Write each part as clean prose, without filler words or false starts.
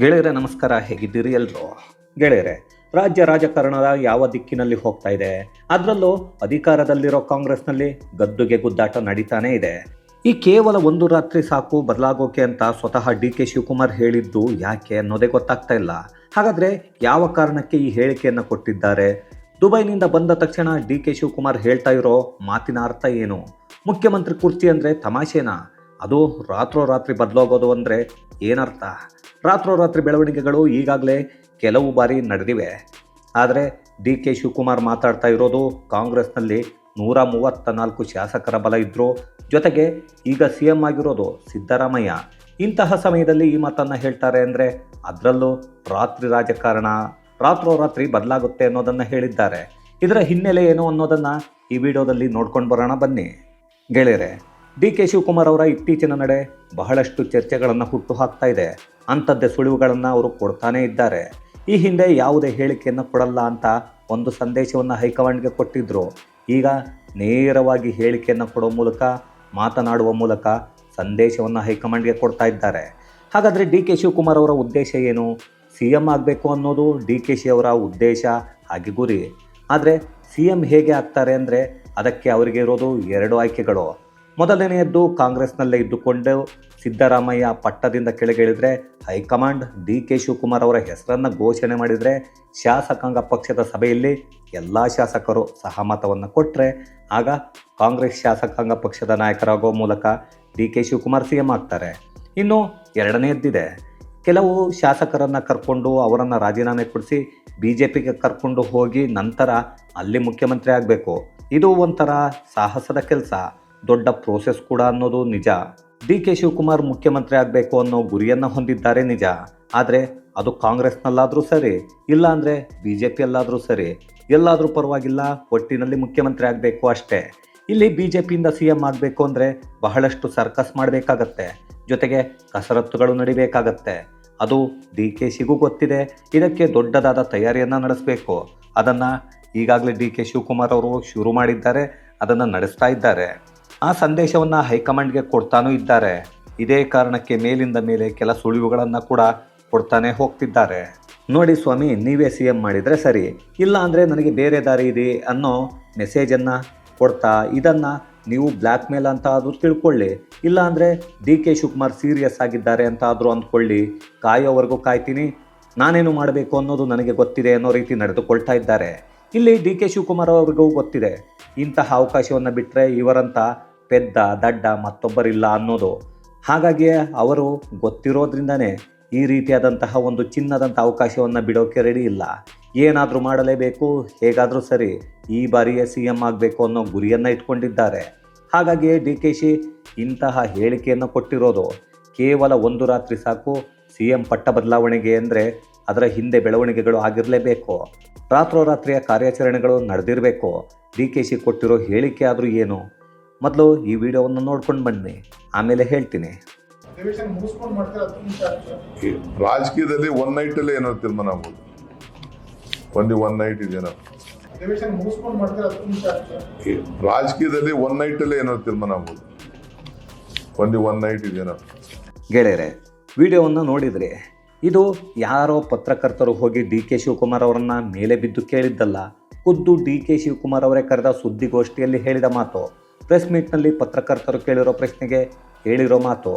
ಗೆಳೆಯರೆ ನಮಸ್ಕಾರ, ಹೇಗಿದ್ದೀರಿ ಎಲ್ಲರೂ? ಗೆಳೆಯರೆ, ರಾಜ್ಯ ರಾಜಕಾರಣದ ಯಾವ ದಿಕ್ಕಿನಲ್ಲಿ ಹೋಗ್ತಾ ಇದೆ? ಅದರಲ್ಲೂ ಅಧಿಕಾರದಲ್ಲಿರೋ ಕಾಂಗ್ರೆಸ್ನಲ್ಲಿ ಗದ್ದುಗೆ ಗುದ್ದಾಟ ನಡೀತಾನೆ ಇದೆ. ಈ ಕೇವಲ ಒಂದು ರಾತ್ರಿ ಸಾಕು ಬದಲಾಗೋಕೆ ಅಂತ ಸ್ವತಃ ಡಿ.ಕೆ. ಶಿವಕುಮಾರ್ ಹೇಳಿದ್ದು ಯಾಕೆ ಅನ್ನೋದೇ ಗೊತ್ತಾಗ್ತಾ ಇಲ್ಲ. ಹಾಗಾದ್ರೆ ಯಾವ ಕಾರಣಕ್ಕೆ ಈ ಹೇಳಿಕೆಯನ್ನು ಕೊಟ್ಟಿದ್ದಾರೆ? ದುಬೈನಿಂದ ಬಂದ ತಕ್ಷಣ ಡಿ.ಕೆ. ಶಿವಕುಮಾರ್ ಹೇಳ್ತಾ ಇರೋ ಮಾತಿನ ಅರ್ಥ ಏನು? ಮುಖ್ಯಮಂತ್ರಿ ಕುರ್ಚಿ ಅಂದರೆ ತಮಾಷೆನಾ? ಅದು ರಾತ್ರೋರಾತ್ರಿ ಬದಲಾಗೋದು ಅಂದರೆ ಏನರ್ಥ? ರಾತ್ರೋರಾತ್ರಿ ಬೆಳವಣಿಗೆಗಳು ಈಗಾಗಲೇ ಕೆಲವು ಬಾರಿ ನಡೆದಿವೆ. ಆದರೆ ಡಿ.ಕೆ. ಶಿವಕುಮಾರ್ ಮಾತಾಡ್ತಾ ಇರೋದು ಕಾಂಗ್ರೆಸ್ನಲ್ಲಿ 134 ಶಾಸಕರ ಬಲ ಇದ್ದರು, ಜೊತೆಗೆ ಈಗ ಸಿ.ಎಂ ಆಗಿರೋದು ಸಿದ್ದರಾಮಯ್ಯ. ಇಂತಹ ಸಮಯದಲ್ಲಿ ಈ ಮಾತನ್ನು ಹೇಳ್ತಾರೆ ಅಂದರೆ ಅದರಲ್ಲೂ ರಾತ್ರಿ ರಾಜಕಾರಣ ರಾತ್ರೋರಾತ್ರಿ ಬದಲಾಗುತ್ತೆ ಅನ್ನೋದನ್ನು ಹೇಳಿದ್ದಾರೆ. ಇದರ ಹಿನ್ನೆಲೆ ಏನು ಅನ್ನೋದನ್ನು ಈ ವಿಡಿಯೋದಲ್ಲಿ ನೋಡ್ಕೊಂಡು ಬರೋಣ ಬನ್ನಿ. ಗೆಳೆಯರೆ, ಡಿ.ಕೆ. ಶಿವಕುಮಾರ್ ಅವರ ಇತ್ತೀಚಿನ ನಡೆ ಬಹಳಷ್ಟು ಚರ್ಚೆಗಳನ್ನು ಹುಟ್ಟು ಹಾಕ್ತಾ ಇದೆ. ಅಂಥದ್ದೇ ಸುಳಿವುಗಳನ್ನು ಅವರು ಕೊಡ್ತಾನೇ ಇದ್ದಾರೆ. ಈ ಹಿಂದೆ ಯಾವುದೇ ಹೇಳಿಕೆಯನ್ನು ಕೊಡಲ್ಲ ಅಂತ ಒಂದು ಸಂದೇಶವನ್ನು ಹೈಕಮಾಂಡ್ಗೆ ಕೊಟ್ಟಿದ್ದರು. ಈಗ ನೇರವಾಗಿ ಹೇಳಿಕೆಯನ್ನು ಕೊಡೋ ಮೂಲಕ, ಮಾತನಾಡುವ ಮೂಲಕ ಸಂದೇಶವನ್ನು ಹೈಕಮಾಂಡ್ಗೆ ಕೊಡ್ತಾ ಇದ್ದಾರೆ. ಹಾಗಾದರೆ ಡಿ.ಕೆ. ಶಿವಕುಮಾರ್ ಅವರ ಉದ್ದೇಶ ಏನು? ಸಿ.ಎಂ ಆಗಬೇಕು ಅನ್ನೋದು ಡಿ.ಕೆ. ಶಿ ಅವರ ಉದ್ದೇಶ, ಹಾಗೆ ಗುರಿ. ಆದರೆ ಸಿ.ಎಂ ಹೇಗೆ ಆಗ್ತಾರೆ ಅಂದರೆ ಅದಕ್ಕೆ ಅವರಿಗೆ ಇರೋದು ಎರಡು ಆಯ್ಕೆಗಳು. ಮೊದಲನೆಯದ್ದು, ಕಾಂಗ್ರೆಸ್ನಲ್ಲೇ ಇದ್ದುಕೊಂಡು ಸಿದ್ದರಾಮಯ್ಯ ಪಟ್ಟದಿಂದ ಕೆಳಗಿಳಿದ್ರೆ ಹೈಕಮಾಂಡ್ ಡಿ.ಕೆ. ಶಿವಕುಮಾರ್ ಅವರ ಹೆಸರನ್ನು ಘೋಷಣೆ ಮಾಡಿದರೆ ಶಾಸಕಾಂಗ ಪಕ್ಷದ ಸಭೆಯಲ್ಲಿ ಎಲ್ಲ ಶಾಸಕರು ಸಹಮತವನ್ನು ಕೊಟ್ಟರೆ ಆಗ ಕಾಂಗ್ರೆಸ್ ಶಾಸಕಾಂಗ ಪಕ್ಷದ ನಾಯಕರಾಗೋ ಮೂಲಕ ಡಿ.ಕೆ. ಶಿವಕುಮಾರ್ ಸಿ.ಎಂ ಆಗ್ತಾರೆ. ಇನ್ನು ಎರಡನೆಯದ್ದಿದೆ, ಕೆಲವು ಶಾಸಕರನ್ನು ಕರ್ಕೊಂಡು ಅವರನ್ನು ರಾಜೀನಾಮೆ ಕೊಡಿಸಿ BJPಗೆ ಕರ್ಕೊಂಡು ಹೋಗಿ ನಂತರ ಅಲ್ಲಿ ಮುಖ್ಯಮಂತ್ರಿ ಆಗಬೇಕು. ಇದು ಒಂಥರ ಸಾಹಸದ ಕೆಲಸ, ದೊಡ್ಡ ಪ್ರೋಸೆಸ್ ಕೂಡ ಅನ್ನೋದು ನಿಜ. ಡಿ.ಕೆ. ಶಿವಕುಮಾರ್ ಮುಖ್ಯಮಂತ್ರಿ ಆಗಬೇಕು ಅನ್ನೋ ಗುರಿಯನ್ನು ಹೊಂದಿದ್ದಾರೆ ನಿಜ. ಆದರೆ ಅದು ಕಾಂಗ್ರೆಸ್ನಲ್ಲಾದರೂ ಸರಿ, ಇಲ್ಲ ಅಂದರೆ BJPಯಲ್ಲಾದರೂ ಸರಿ, ಎಲ್ಲಾದರೂ ಪರವಾಗಿಲ್ಲ, ಒಟ್ಟಿನಲ್ಲಿ ಮುಖ್ಯಮಂತ್ರಿ ಆಗಬೇಕು ಅಷ್ಟೇ. ಇಲ್ಲಿ BJPಯಿಂದ ಸಿ.ಎಂ ಆಗಬೇಕು ಅಂದರೆ ಬಹಳಷ್ಟು ಸರ್ಕಸ್ ಮಾಡಬೇಕಾಗತ್ತೆ, ಜೊತೆಗೆ ಕಸರತ್ತುಗಳು ನಡಿಬೇಕಾಗತ್ತೆ. ಅದು ಡಿ.ಕೆ. ಶಿಗೂ ಗೊತ್ತಿದೆ. ಇದಕ್ಕೆ ದೊಡ್ಡದಾದ ತಯಾರಿಯನ್ನು ನಡೆಸಬೇಕು. ಅದನ್ನು ಈಗಾಗಲೇ ಡಿ.ಕೆ. ಶಿವಕುಮಾರ್ ಅವರು ಶುರು ಮಾಡಿದ್ದಾರೆ, ಅದನ್ನು ನಡೆಸ್ತಾ ಇದ್ದಾರೆ. ಆ ಸಂದೇಶವನ್ನು ಹೈಕಮಾಂಡ್ಗೆ ಕೊಡ್ತಾನೂ ಇದ್ದಾರೆ. ಇದೇ ಕಾರಣಕ್ಕೆ ಮೇಲಿಂದ ಮೇಲೆ ಕೆಲ ಸುಳಿವುಗಳನ್ನು ಕೂಡ ಕೊಡ್ತಾನೆ ಹೋಗ್ತಿದ್ದಾರೆ. ನೋಡಿ ಸ್ವಾಮಿ, ನೀವೇ ಸಿ.ಎಂ ಮಾಡಿದರೆ ಸರಿ, ಇಲ್ಲ ಅಂದರೆ ನನಗೆ ಬೇರೆ ದಾರಿ ಇದೆ ಅನ್ನೋ ಮೆಸೇಜನ್ನು ಕೊಡ್ತಾ ಇದನ್ನು ನೀವು ಬ್ಲ್ಯಾಕ್ ಮೇಲ್ ಅಂತ ಆದರೂ ತಿಳ್ಕೊಳ್ಳಿ, ಇಲ್ಲ ಅಂದರೆ ಡಿ.ಕೆ. ಶಿವಕುಮಾರ್ ಸೀರಿಯಸ್ ಆಗಿದ್ದಾರೆ ಅಂತ ಆದರೂ ಅಂದ್ಕೊಳ್ಳಿ, ಕಾಯೋವರೆಗೂ ಕಾಯ್ತೀನಿ, ನಾನೇನು ಮಾಡಬೇಕು ಅನ್ನೋದು ನನಗೆ ಗೊತ್ತಿದೆ ಅನ್ನೋ ರೀತಿ ನಡೆದುಕೊಳ್ತಾ ಇದ್ದಾರೆ. ಇಲ್ಲಿ ಡಿ.ಕೆ. ಶಿವಕುಮಾರ್ ಅವ್ರಿಗೂ ಗೊತ್ತಿದೆ, ಇಂತಹ ಅವಕಾಶವನ್ನು ಬಿಟ್ಟರೆ ಇವರಂತ ಪೆದ್ದ ದಡ್ಡ ಮತ್ತೊಬ್ಬರಿಲ್ಲ ಅನ್ನೋದು. ಹಾಗಾಗಿ ಅವರು ಗೊತ್ತಿರೋದ್ರಿಂದನೇ ಈ ರೀತಿಯಾದಂತಹ ಒಂದು ಚಿನ್ನದಂಥ ಅವಕಾಶವನ್ನು ಬಿಡೋಕೆ ರೆಡಿ ಇಲ್ಲ. ಏನಾದರೂ ಮಾಡಲೇಬೇಕು, ಹೇಗಾದರೂ ಸರಿ ಈ ಬಾರಿಯೇ ಸಿ.ಎಂ ಆಗಬೇಕು ಅನ್ನೋ ಗುರಿಯನ್ನು ಇಟ್ಕೊಂಡಿದ್ದಾರೆ. ಹಾಗಾಗಿಯೇ ಡಿ.ಕೆ. ಶಿ ಇಂತಹ ಹೇಳಿಕೆಯನ್ನು ಕೊಟ್ಟಿರೋದು. ಕೇವಲ ಒಂದು ರಾತ್ರಿ ಸಾಕು ಸಿ.ಎಂ ಪಟ್ಟ ಬದಲಾವಣೆಗೆ ಅಂದರೆ ಅದರ ಹಿಂದೆ ಬೆಳವಣಿಗೆಗಳು ಆಗಿರಲೇಬೇಕು, ರಾತ್ರೋರಾತ್ರಿಯ ಕಾರ್ಯಾಚರಣೆಗಳು ನಡೆದಿರಬೇಕು. ಡಿ.ಕೆ. ಶಿ ಕೊಟ್ಟಿರೋ ಹೇಳಿಕೆ ಆದರೂ ಏನು? ಮೊದಲು ಈ ವಿಡಿಯೋವನ್ನು ನೋಡ್ಕೊಂಡು ಬನ್ನಿ, ಆಮೇಲೆ ಹೇಳ್ತೀನಿ. ರಾಜಕೀಯದಲ್ಲಿ ಒನ್ ನೈಟ್ ಅಲ್ಲೇ ಏನೋ ತೀರ್ಮಾನ ಆಗ್ಬೋದು. ಒನ್ ನೈಟ್ ಇದೇನೋ ರಾಜಕೀಯದಲ್ಲಿ ಒನ್ ನೈಟ್ ಅಲ್ಲೇ ಏನೋ ತೀರ್ಮಾನ ಆಗ್ಬೋದು. ಒನ್ ನೈಟ್ ಇದೇನೋ. ಗೆಳೆಯರೆ, ವಿಡಿಯೋವನ್ನು ನೋಡಿದರೆ ಇದು ಯಾರೋ ಪತ್ರಕರ್ತರು ಹೋಗಿ ಡಿ.ಕೆ. ಶಿವಕುಮಾರ್ ಅವರನ್ನ ಮೇಲೆ ಬಿದ್ದು ಕೇಳಿದ್ದಲ್ಲ, ಖುದ್ದು ಡಿ.ಕೆ. ಶಿವಕುಮಾರ್ ಅವರೇ ಕರೆದ ಸುದ್ದಿಗೋಷ್ಠಿಯಲ್ಲಿ ಹೇಳಿದ ಮಾತು. ಪ್ರೆಸ್ ಮೀಟ್ನಲ್ಲಿ ಪತ್ರಕರ್ತರು ಕೇಳಿರೋ ಪ್ರಶ್ನೆಗೆ ಹೇಳಿರೋ ಮಾತು.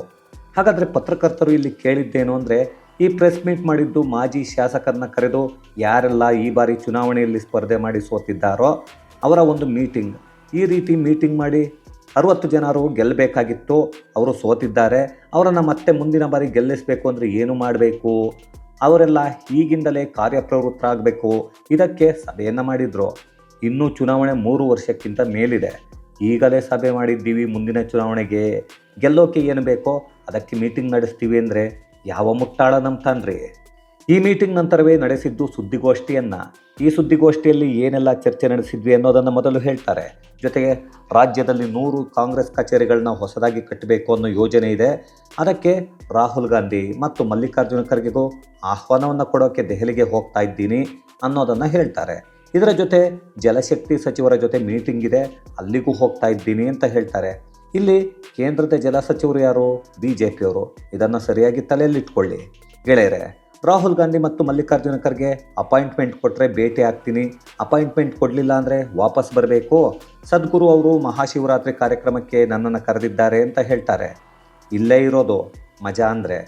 ಹಾಗಾದರೆ ಪತ್ರಕರ್ತರು ಇಲ್ಲಿ ಕೇಳಿದ್ದೇನು ಅಂದರೆ, ಈ ಪ್ರೆಸ್ ಮೀಟ್ ಮಾಡಿದ್ದು ಮಾಜಿ ಶಾಸಕರನ್ನ ಕರೆದು ಯಾರೆಲ್ಲ ಈ ಬಾರಿ ಚುನಾವಣೆಯಲ್ಲಿ ಸ್ಪರ್ಧೆ ಮಾಡಿ ಸೋತಿದ್ದಾರೋ ಅವರ ಒಂದು ಮೀಟಿಂಗ್. ಈ ರೀತಿ ಮೀಟಿಂಗ್ ಮಾಡಿ 60 ಜನರು ಗೆಲ್ಲಬೇಕಾಗಿತ್ತು, ಅವರು ಸೋತಿದ್ದಾರೆ, ಅವರನ್ನು ಮತ್ತೆ ಮುಂದಿನ ಬಾರಿ ಗೆಲ್ಲಿಸಬೇಕು ಅಂದರೆ ಏನು ಮಾಡಬೇಕು, ಅವರೆಲ್ಲ ಈಗಿಂದಲೇ ಕಾರ್ಯಪ್ರವೃತ್ತರಾಗಬೇಕು, ಇದಕ್ಕೆ ಸಭೆಯನ್ನು ಮಾಡಿದರು. ಇನ್ನೂ ಚುನಾವಣೆ 3 ವರ್ಷಕ್ಕಿಂತ ಮೇಲಿದೆ, ಈಗಲೇ ಸಭೆ ಮಾಡಿದ್ದೀವಿ, ಮುಂದಿನ ಚುನಾವಣೆಗೆ ಗೆಲ್ಲೋಕೆ ಏನು ಬೇಕೋ ಅದಕ್ಕೆ ಮೀಟಿಂಗ್ ನಡೆಸ್ತೀವಿ ಅಂದರೆ ಯಾವ ಮುಟ್ಟಾಳ ನಂಬ್ತಾನ್ರಿ? ಈ ಮೀಟಿಂಗ್ ನಂತರವೇ ನಡೆಸಿದ್ದು ಸುದ್ದಿಗೋಷ್ಠಿಯನ್ನು. ಈ ಸುದ್ದಿಗೋಷ್ಠಿಯಲ್ಲಿ ಏನೆಲ್ಲ ಚರ್ಚೆ ನಡೆಸಿದ್ವಿ ಅನ್ನೋದನ್ನು ಮೊದಲು ಹೇಳ್ತಾರೆ. ಜೊತೆಗೆ ರಾಜ್ಯದಲ್ಲಿ 100 ಕಾಂಗ್ರೆಸ್ ಕಚೇರಿಗಳನ್ನ ಹೊಸದಾಗಿ ಕಟ್ಟಬೇಕು ಅನ್ನೋ ಯೋಜನೆ ಇದೆ, ಅದಕ್ಕೆ ರಾಹುಲ್ ಗಾಂಧಿ ಮತ್ತು ಮಲ್ಲಿಕಾರ್ಜುನ ಖರ್ಗೆಗೂ ಆಹ್ವಾನವನ್ನು ಕೊಡೋಕ್ಕೆ ದೆಹಲಿಗೆ ಹೋಗ್ತಾ ಇದ್ದೀನಿ ಅನ್ನೋದನ್ನು ಹೇಳ್ತಾರೆ. ಇದರ ಜೊತೆ ಜಲಶಕ್ತಿ ಸಚಿವರ ಜೊತೆ ಮೀಟಿಂಗ್ ಇದೆ, ಅಲ್ಲಿಗೂ ಹೋಗ್ತಾ ಇದ್ದೀನಿ ಅಂತ ಹೇಳ್ತಾರೆ. ಇಲ್ಲಿ ಕೇಂದ್ರದ ಜಲ ಸಚಿವರು ಯಾರು? BJPಯವರು. ಇದನ್ನು ಸರಿಯಾಗಿ ತಲೆಯಲ್ಲಿಟ್ಕೊಳ್ಳಿ ಗೆಳೆಯರೆ. ರಾಹುಲ್ ಗಾಂಧಿ ಮತ್ತು ಮಲ್ಲಿಕಾರ್ಜುನ ಖರ್ಗೆ ಅಪಾಯಿಂಟ್ಮೆಂಟ್ ಕೊಟ್ಟರೆ ಭೇಟಿ ಆಗ್ತೀನಿ, ಅಪಾಯಿಂಟ್ಮೆಂಟ್ ಕೊಡಲಿಲ್ಲ ಅಂದರೆ ವಾಪಸ್ ಬರಬೇಕು, ಸದ್ಗುರು ಅವರು ಮಹಾಶಿವರಾತ್ರಿ ಕಾರ್ಯಕ್ರಮಕ್ಕೆ ನನ್ನನ್ನು ಕರೆದಿದ್ದಾರೆ ಅಂತ ಹೇಳ್ತಾರೆ. ಇಲ್ಲೇ ಇರೋದು ಮಜಾ ಅಂದರೆ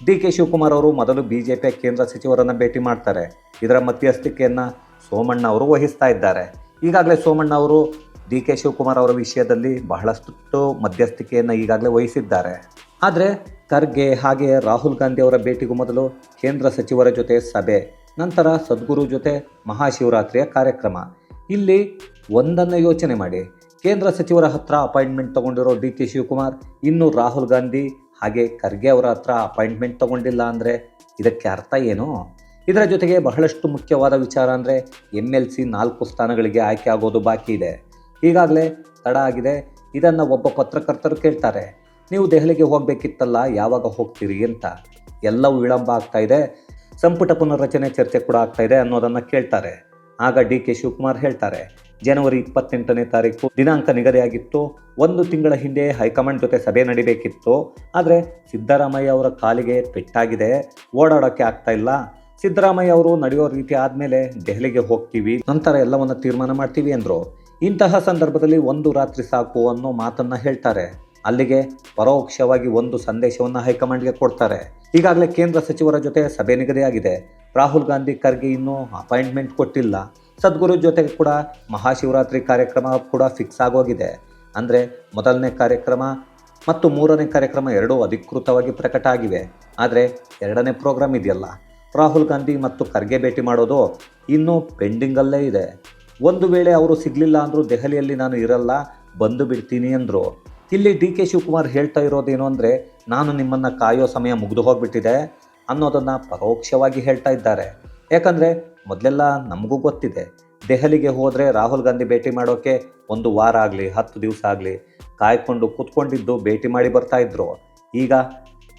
ಡಿ ಕೆ ಶಿವಕುಮಾರ್ ಅವರು ಮೊದಲು BJP ಕೇಂದ್ರ ಸಚಿವರನ್ನು ಭೇಟಿ ಮಾಡ್ತಾರೆ. ಇದರ ಮಧ್ಯಸ್ಥಿಕೆಯನ್ನು ಸೋಮಣ್ಣ ಅವರು ವಹಿಸ್ತಾ ಇದ್ದಾರೆ. ಈಗಾಗಲೇ ಸೋಮಣ್ಣ ಅವರು ಡಿ ಕೆ ಶಿವಕುಮಾರ್ ಅವರ ವಿಷಯದಲ್ಲಿ ಬಹಳಷ್ಟು ಮಧ್ಯಸ್ಥಿಕೆಯನ್ನು ಈಗಾಗಲೇ ವಹಿಸಿದ್ದಾರೆ. ಆದರೆ ಖರ್ಗೆ ಹಾಗೆ ರಾಹುಲ್ ಗಾಂಧಿ ಅವರ ಭೇಟಿಗೂ ಮೊದಲು ಕೇಂದ್ರ ಸಚಿವರ ಜೊತೆ ಸಭೆ, ನಂತರ ಸದ್ಗುರು ಜೊತೆ ಮಹಾಶಿವರಾತ್ರಿಯ ಕಾರ್ಯಕ್ರಮ. ಇಲ್ಲಿ ಒಂದನ್ನು ಯೋಚನೆ ಮಾಡಿ, ಕೇಂದ್ರ ಸಚಿವರ ಹತ್ರ ಅಪಾಯಿಂಟ್ಮೆಂಟ್ ತಗೊಂಡಿರೋ ಡಿ ಕೆ ಶಿವಕುಮಾರ್ ಇನ್ನು ರಾಹುಲ್ ಗಾಂಧಿ ಹಾಗೆ ಖರ್ಗೆ ಅವರ ಹತ್ರ ಅಪಾಯಿಂಟ್ಮೆಂಟ್ ತಗೊಂಡಿಲ್ಲ ಅಂದರೆ ಇದಕ್ಕೆ ಅರ್ಥ ಏನು? ಇದರ ಜೊತೆಗೆ ಬಹಳಷ್ಟು ಮುಖ್ಯವಾದ ವಿಚಾರ ಅಂದರೆ MLC 4 ಸ್ಥಾನಗಳಿಗೆ ಆಯ್ಕೆ ಆಗೋದು ಬಾಕಿ ಇದೆ. ಈಗಾಗಲೇ ತಡ ಆಗಿದೆ. ಇದನ್ನು ಒಬ್ಬ ಪತ್ರಕರ್ತರು ಕೇಳ್ತಾರೆ, ನೀವು ದೆಹಲಿಗೆ ಹೋಗಬೇಕಿತ್ತಲ್ಲ, ಯಾವಾಗ ಹೋಗ್ತೀರಿ ಅಂತ. ಎಲ್ಲವೂ ವಿಳಂಬ ಆಗ್ತಾ ಇದೆ, ಸಂಪುಟ ಪುನರ್ರಚನೆ ಚರ್ಚೆ ಕೂಡ ಆಗ್ತಾ ಇದೆ ಅನ್ನೋದನ್ನು ಕೇಳ್ತಾರೆ. ಆಗ ಡಿ ಕೆ ಶಿವಕುಮಾರ್ ಹೇಳ್ತಾರೆ, ಜನವರಿ 28ನೇ ತಾರೀಕು ದಿನಾಂಕ ನಿಗದಿಯಾಗಿತ್ತು. 1 ತಿಂಗಳ ಹಿಂದೆ ಹೈಕಮಾಂಡ್ ಜೊತೆ ಸಭೆ ನಡಿಬೇಕಿತ್ತು. ಆದರೆ ಸಿದ್ದರಾಮಯ್ಯ ಅವರ ಕಾಲಿಗೆ ಪೆಟ್ಟಾಗಿದೆ, ಓಡಾಡೋಕ್ಕೆ ಆಗ್ತಾ ಇಲ್ಲ. ಸಿದ್ದರಾಮಯ್ಯ ಅವರು ನಡೆಯೋ ರೀತಿ ಆದಮೇಲೆ ದೆಹಲಿಗೆ ಹೋಗ್ತೀವಿ, ನಂತರ ಎಲ್ಲವನ್ನು ತೀರ್ಮಾನ ಮಾಡ್ತೀವಿ ಅಂದರು. ಇಂತಹ ಸಂದರ್ಭದಲ್ಲಿ 1 ರಾತ್ರಿ ಸಾಕು ಅನ್ನೋ ಮಾತನ್ನು ಹೇಳ್ತಾರೆ. ಅಲ್ಲಿಗೆ ಪರೋಕ್ಷವಾಗಿ ಒಂದು ಸಂದೇಶವನ್ನು ಹೈಕಮಾಂಡ್ಗೆ ಕೊಡ್ತಾರೆ. ಈಗಾಗಲೇ ಕೇಂದ್ರ ಸಚಿವರ ಜೊತೆ ಸಭೆ ನಿಗದಿಯಾಗಿದೆ. ರಾಹುಲ್ ಗಾಂಧಿ ಖರ್ಗೆ ಇನ್ನೂ ಅಪಾಯಿಂಟ್ಮೆಂಟ್ ಕೊಟ್ಟಿಲ್ಲ. ಸದ್ಗುರು ಜೊತೆಗೆ ಕೂಡ ಮಹಾಶಿವರಾತ್ರಿ ಕಾರ್ಯಕ್ರಮ ಕೂಡ ಫಿಕ್ಸ್ ಆಗೋಗಿದೆ. ಅಂದರೆ ಮೊದಲನೇ ಕಾರ್ಯಕ್ರಮ ಮತ್ತು 3ನೇ ಕಾರ್ಯಕ್ರಮ ಎರಡೂ ಅಧಿಕೃತವಾಗಿ ಪ್ರಕಟ ಆಗಿವೆ. ಆದರೆ 2ನೇ ಪ್ರೋಗ್ರಾಮ್ ಇದೆಯಲ್ಲ, ರಾಹುಲ್ ಗಾಂಧಿ ಮತ್ತು ಖರ್ಗೆ ಭೇಟಿ ಮಾಡೋದು ಇನ್ನೂ ಪೆಂಡಿಂಗಲ್ಲೇ ಇದೆ. ಒಂದು ವೇಳೆ ಅವರು ಸಿಗಲಿಲ್ಲ ಅಂದರೂ ದೆಹಲಿಯಲ್ಲಿ ನಾನು ಇರಲ್ಲ, ಬಂದು ಬಿಡ್ತೀನಿ ಅಂದರು. ಇಲ್ಲಿ ಡಿ ಕೆ ಶಿವಕುಮಾರ್ ಹೇಳ್ತಾ ಇರೋದೇನು ಅಂದರೆ, ನಾನು ನಿಮ್ಮನ್ನು ಕಾಯೋ ಸಮಯ ಮುಗಿದು ಹೋಗ್ಬಿಟ್ಟಿದೆ ಅನ್ನೋದನ್ನು ಪರೋಕ್ಷವಾಗಿ ಹೇಳ್ತಾ ಇದ್ದಾರೆ. ಯಾಕಂದರೆ ಮೊದಲೆಲ್ಲ ನಮಗೂ ಗೊತ್ತಿದೆ, ದೆಹಲಿಗೆ ಹೋದರೆ ರಾಹುಲ್ ಗಾಂಧಿ ಭೇಟಿ ಮಾಡೋಕ್ಕೆ 1 ವಾರ ಆಗಲಿ 10 ದಿವಸ ಆಗಲಿ ಕಾಯ್ಕೊಂಡು ಕೂತ್ಕೊಂಡಿದ್ದು ಭೇಟಿ ಮಾಡಿ ಬರ್ತಾಯಿದ್ರು. ಈಗ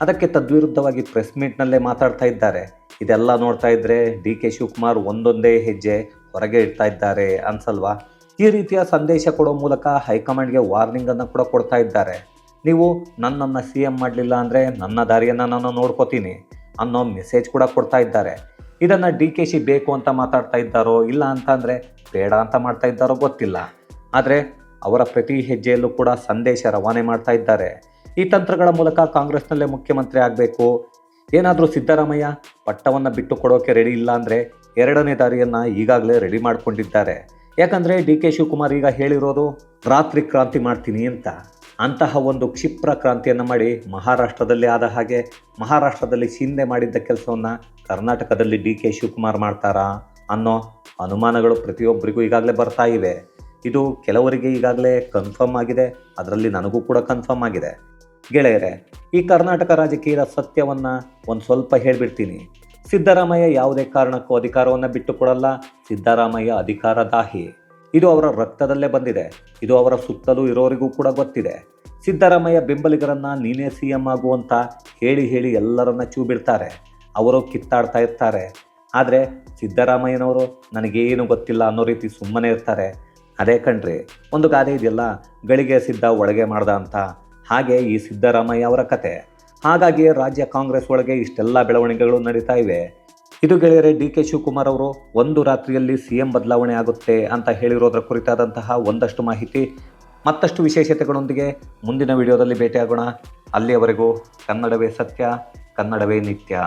ಅದಕ್ಕೆ ತದ್ವಿರುದ್ಧವಾಗಿ ಪ್ರೆಸ್ ಮೀಟ್ನಲ್ಲೇ ಮಾತಾಡ್ತಾ ಇದ್ದಾರೆ. ಇದೆಲ್ಲ ನೋಡ್ತಾ ಇದ್ದರೆ ಡಿ ಕೆ ಶಿವಕುಮಾರ್ ಒಂದೊಂದೇ ಹೆಜ್ಜೆ ಹೊರಗೆ ಇಡ್ತಾ ಇದ್ದಾರೆ ಅನ್ಸಲ್ವಾ? ಈ ರೀತಿಯ ಸಂದೇಶ ಕೊಡೋ ಮೂಲಕ ಹೈಕಮಾಂಡ್ಗೆ ವಾರ್ನಿಂಗನ್ನು ಕೂಡ ಕೊಡ್ತಾ ಇದ್ದಾರೆ. ನೀವು ನನ್ನನ್ನು CM ಮಾಡಲಿಲ್ಲ ಅಂದರೆ ನನ್ನ ದಾರಿಯನ್ನು ನಾನು ನೋಡ್ಕೋತೀನಿ ಅನ್ನೋ ಮೆಸೇಜ್ ಕೂಡ ಕೊಡ್ತಾ ಇದ್ದಾರೆ. ಇದನ್ನು DKಶಿ ಬೇಕು ಅಂತ ಮಾತಾಡ್ತಾ ಇದ್ದಾರೋ ಇಲ್ಲ ಅಂತ ಅಂದರೆ ಬೇಡ ಅಂತ ಮಾಡ್ತಾ ಇದ್ದಾರೋ ಗೊತ್ತಿಲ್ಲ. ಆದರೆ ಅವರ ಪ್ರತಿ ಹೆಜ್ಜೆಯಲ್ಲೂ ಕೂಡ ಸಂದೇಶ ರವಾನೆ ಮಾಡ್ತಾ ಇದ್ದಾರೆ. ಈ ತಂತ್ರಗಳ ಮೂಲಕ ಕಾಂಗ್ರೆಸ್ನಲ್ಲೇ ಮುಖ್ಯಮಂತ್ರಿ ಆಗಬೇಕು, ಏನಾದರೂ ಸಿದ್ದರಾಮಯ್ಯ ಪಟ್ಟವನ್ನು ಬಿಟ್ಟು ಕೊಡೋಕೆ ರೆಡಿ ಇಲ್ಲ ಅಂದರೆ 2ನೇ ದಾರಿಯನ್ನು ಈಗಾಗಲೇ ರೆಡಿ ಮಾಡಿಕೊಂಡಿದ್ದಾರೆ. ಯಾಕಂದರೆ ಡಿ ಕೆ ಶಿವಕುಮಾರ್ ಈಗ ಹೇಳಿರೋದು ರಾತ್ರಿ ಕ್ರಾಂತಿ ಮಾಡ್ತೀನಿ ಅಂತ. ಅಂತಹ ಒಂದು ಕ್ಷಿಪ್ರ ಕ್ರಾಂತಿಯನ್ನು ಮಾಡಿ ಮಹಾರಾಷ್ಟ್ರದಲ್ಲಿ ಆದ ಹಾಗೆ ಮಹಾರಾಷ್ಟ್ರದಲ್ಲಿ ಶಿಂದೆ ಮಾಡಿದ್ದ ಕೆಲಸವನ್ನು ಕರ್ನಾಟಕದಲ್ಲಿ ಡಿ ಕೆ ಶಿವಕುಮಾರ್ ಮಾಡ್ತಾರಾ ಅನ್ನೋ ಅನುಮಾನಗಳು ಪ್ರತಿಯೊಬ್ಬರಿಗೂ ಈಗಾಗಲೇ ಬರ್ತಾ ಇವೆ. ಇದು ಕೆಲವರಿಗೆ ಈಗಾಗಲೇ ಕನ್ಫರ್ಮ್ ಆಗಿದೆ, ಅದರಲ್ಲಿ ನನಗೂ ಕೂಡ ಕನ್ಫರ್ಮ್ ಆಗಿದೆ. ಗೆಳೆಯರೆ, ಈ ಕರ್ನಾಟಕ ರಾಜಕೀಯದ ಸತ್ಯವನ್ನು ಒಂದು ಸ್ವಲ್ಪ ಹೇಳಿಬಿಡ್ತೀನಿ. ಸಿದ್ದರಾಮಯ್ಯ ಯಾವುದೇ ಕಾರಣಕ್ಕೂ ಅಧಿಕಾರವನ್ನು ಬಿಟ್ಟು ಕೊಡಲ್ಲ. ಸಿದ್ದರಾಮಯ್ಯ ಅಧಿಕಾರದಾಹಿ, ಇದು ಅವರ ರಕ್ತದಲ್ಲೇ ಬಂದಿದೆ. ಇದು ಅವರ ಸುತ್ತಲೂ ಇರೋರಿಗೂ ಕೂಡ ಗೊತ್ತಿದೆ. ಸಿದ್ದರಾಮಯ್ಯ ಬೆಂಬಲಿಗರನ್ನು ನೀನೇ CM ಆಗುವಂತ ಹೇಳಿ ಹೇಳಿ ಎಲ್ಲರನ್ನ ಚೂ ಬಿಡ್ತಾರೆ. ಅವರು ಕಿತ್ತಾಡ್ತಾ ಇರ್ತಾರೆ. ಆದರೆ ಸಿದ್ದರಾಮಯ್ಯನವರು ನನಗೇನು ಗೊತ್ತಿಲ್ಲ ಅನ್ನೋ ರೀತಿ ಸುಮ್ಮನೆ ಇರ್ತಾರೆ. ಅದೇ ಕಣ್ರಿ, ಒಂದು ಗಾದೆ ಇದೆಯಲ್ಲ, ಗಳಿಗೆ ಸಿದ್ಧ ಒಳಗೆ ಮಾಡ್ದ ಅಂತ. ಹಾಗೆ ಈ ಸಿದ್ದರಾಮಯ್ಯ ಅವರ ಕತೆ. ಹಾಗಾಗಿ ರಾಜ್ಯ ಕಾಂಗ್ರೆಸ್ ಒಳಗೆ ಇಷ್ಟೆಲ್ಲ ಬೆಳವಣಿಗೆಗಳು ನಡೀತಾ ಇವೆ. ಇದು ಗೆಳೆಯರೆ, ಡಿ ಕೆ ಶಿವಕುಮಾರ್ ಅವರು 1 ರಾತ್ರಿಯಲ್ಲಿ CM ಬದಲಾವಣೆ ಆಗುತ್ತೆ ಅಂತ ಹೇಳಿರೋದ್ರ ಕುರಿತಾದಂತಹ ಒಂದಷ್ಟು ಮಾಹಿತಿ, ಮತ್ತಷ್ಟು ವಿಶೇಷತೆಗಳೊಂದಿಗೆ ಮುಂದಿನ ವಿಡಿಯೋದಲ್ಲಿ ಭೇಟಿಯಾಗೋಣ. ಅಲ್ಲಿಯವರೆಗೂ ಕನ್ನಡವೇ ಸತ್ಯ, ಕನ್ನಡವೇ ನಿತ್ಯ.